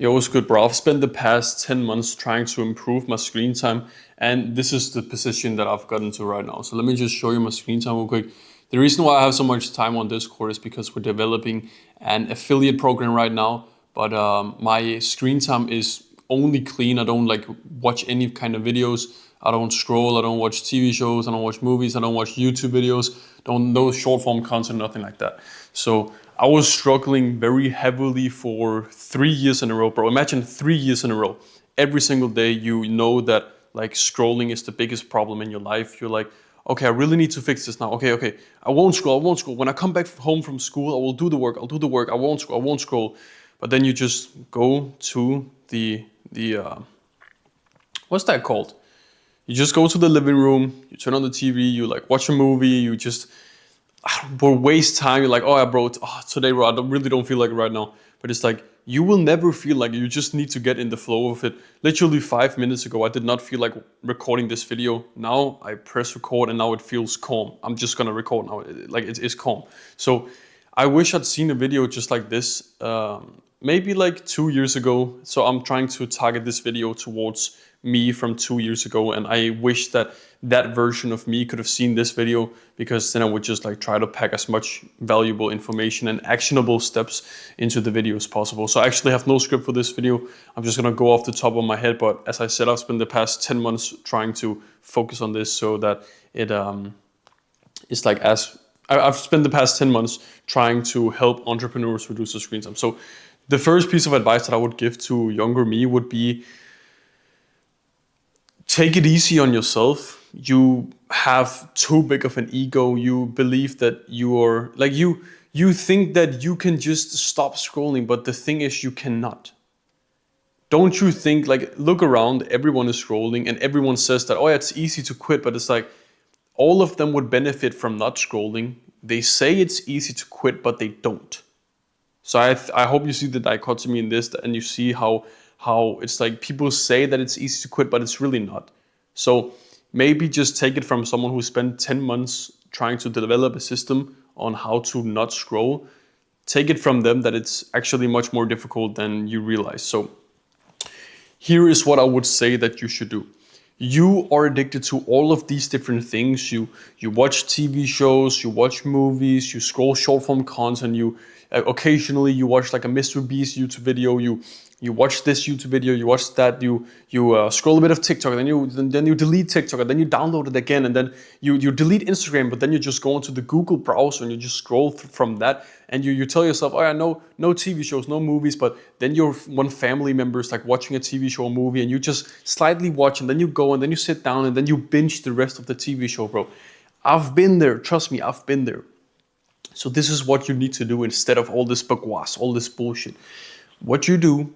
Yo, what's good, bro? I've spent the past 10 months trying to improve my screen time, and this is the position that I've gotten to right now. So let me just show you my screen time real quick. The reason why I have so much time on Discord is because we're developing an affiliate program right now, but my screen time is only clean. I don't like watch any kind of videos. I don't scroll. I don't watch TV shows. I don't watch movies. I don't watch YouTube videos. Don't no short form content, nothing like that. So I was struggling very heavily for 3 years in a row, bro. Imagine 3 years in a row. Every single day, you know that like scrolling is the biggest problem in your life. You're like, okay, I really need to fix this now. Okay, I won't scroll. I won't scroll. When I come back home from school, I will do the work. I'll do the work. I won't scroll. I won't scroll. But then you just go to the what's that called? You just go to the living room. You turn on the TV. You like watch a movie. You just waste time. You're like, oh yeah, bro, today, bro, really don't feel like it right now. But it's like you will never feel like it. You just need to get in the flow of it. Literally 5 minutes ago, I did not feel like recording this video. Now I press record and now it feels calm. I'm just gonna record now. Like it's calm. So I wish I'd seen a video just like this, maybe like 2 years ago. So I'm trying to target this video towards me from 2 years ago, and I wish that that version of me could have seen this video, because then I would just like try to pack as much valuable information and actionable steps into the video as possible. So I actually have no script for this video. I'm just gonna go off the top of my head, but as I said, I've spent the past 10 months trying to focus on this so that it's like I've spent the past 10 months trying to help entrepreneurs reduce their screen time. So the first piece of advice that I would give to younger me would be, take it easy on yourself. You have too big of an ego. You believe that you're like you think that you can just stop scrolling, but the thing is you cannot. Don't you think, like, look around, everyone is scrolling and everyone says that, oh yeah, it's easy to quit, but it's like all of them would benefit from not scrolling. They say it's easy to quit, but they don't. So I hope you see the dichotomy in this, and you see how it's like people say that it's easy to quit, but it's really not. So maybe just take it from someone who spent 10 months trying to develop a system on how to not scroll. Take it from them that it's actually much more difficult than you realize. So here is what I would say that you should do. You are addicted to all of these different things. You watch TV shows, you watch movies, you scroll short form content, you occasionally you watch like a Mr. Beast YouTube video, you watch this YouTube video, you watch that, you scroll a bit of TikTok, then you delete TikTok, and then you download it again, and then you delete Instagram, but then you just go into the Google browser and you just scroll from that, and you tell yourself, oh yeah, no TV shows, no movies, but then your one family member is like watching a TV show or movie, and you just slightly watch, and then you go and then you sit down and then you binge the rest of the TV show, bro. I've been there, trust me, I've been there. So this is what you need to do instead of all this bagwash, all this bullshit. What you do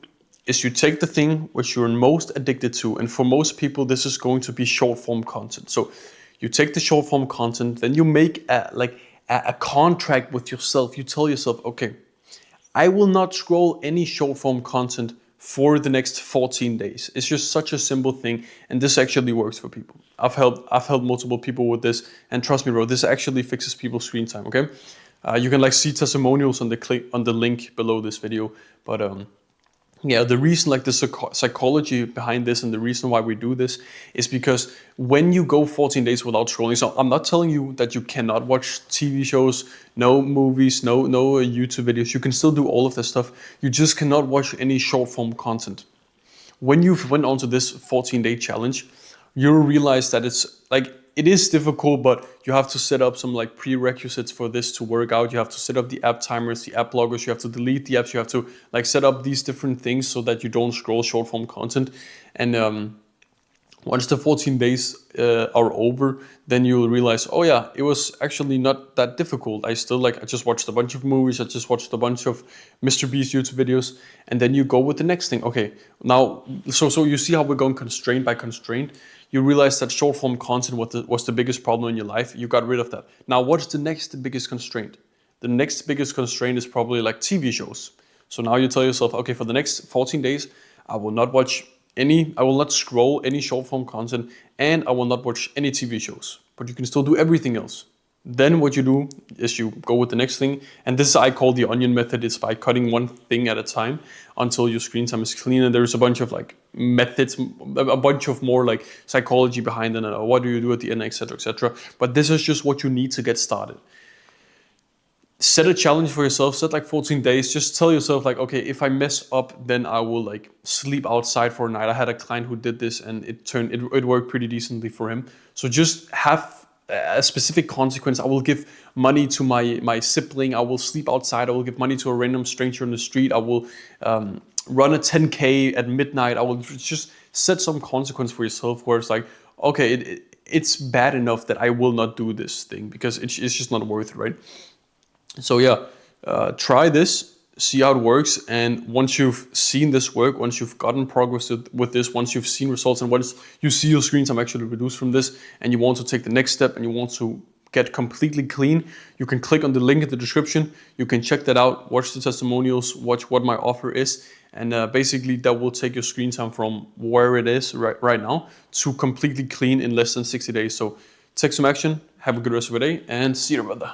is you take the thing which you're most addicted to, and for most people this is going to be short form content. So you take the short form content, then you make a contract with yourself. You tell yourself, okay, I will not scroll any short form content for the next 14 days. It's just such a simple thing, and this actually works for people. I've helped multiple people with this, and trust me, bro, this actually fixes people's screen time. Okay, you can like see testimonials on the link below this video, but yeah, the reason, like the psychology behind this and the reason why we do this is because when you go 14 days without scrolling, so I'm not telling you that you cannot watch TV shows, no movies, no YouTube videos. You can still do all of this stuff. You just cannot watch any short form content. When you went onto this 14-day challenge, you'll realize that it's like, it is difficult, but you have to set up some like prerequisites for this to work out. You have to set up the app timers, the app loggers, you have to delete the apps, you have to like set up these different things so that you don't scroll short form content. And once the 14 days are over, then you'll realize, oh yeah, it was actually not that difficult. I just watched a bunch of movies, I just watched a bunch of Mr. Beast YouTube videos, and then you go with the next thing. Okay, now, so you see how we're going constraint by constraint. You realize that short form content was the biggest problem in your life. You got rid of that. Now, what's the next biggest constraint? The next biggest constraint is probably like TV shows. So now you tell yourself, okay, for the next 14 days, I will not scroll any short form content, and I will not watch any TV shows. But you can still do everything else. Then what you do is you go with the next thing, and this I call the onion method. It's by cutting one thing at a time until your screen time is clean. And there's a bunch of like methods, a bunch of more like psychology behind it, and what do you do at the end, etc., etc. But this is just what you need to get started. Set a challenge for yourself, set like 14 days, just tell yourself like, okay, if I mess up, then I will like sleep outside for a night. I had a client who did this and it worked pretty decently for him. So just have a specific consequence. I will give money to my sibling, I will sleep outside, I will give money to a random stranger on the street, I will run a 10K at midnight. I will just set some consequence for yourself where it's like, okay, it's bad enough that I will not do this thing because it's just not worth it, right? So yeah, try this, see how it works, and once you've seen this work, once you've gotten progress with this, once you've seen results, and once you see your screen time actually reduced from this, and you want to take the next step, and you want to get completely clean, you can click on the link in the description. You can check that out, watch the testimonials, watch what my offer is, and basically that will take your screen time from where it is right now to completely clean in less than 60 days. So take some action, have a good rest of your day, and see you, brother.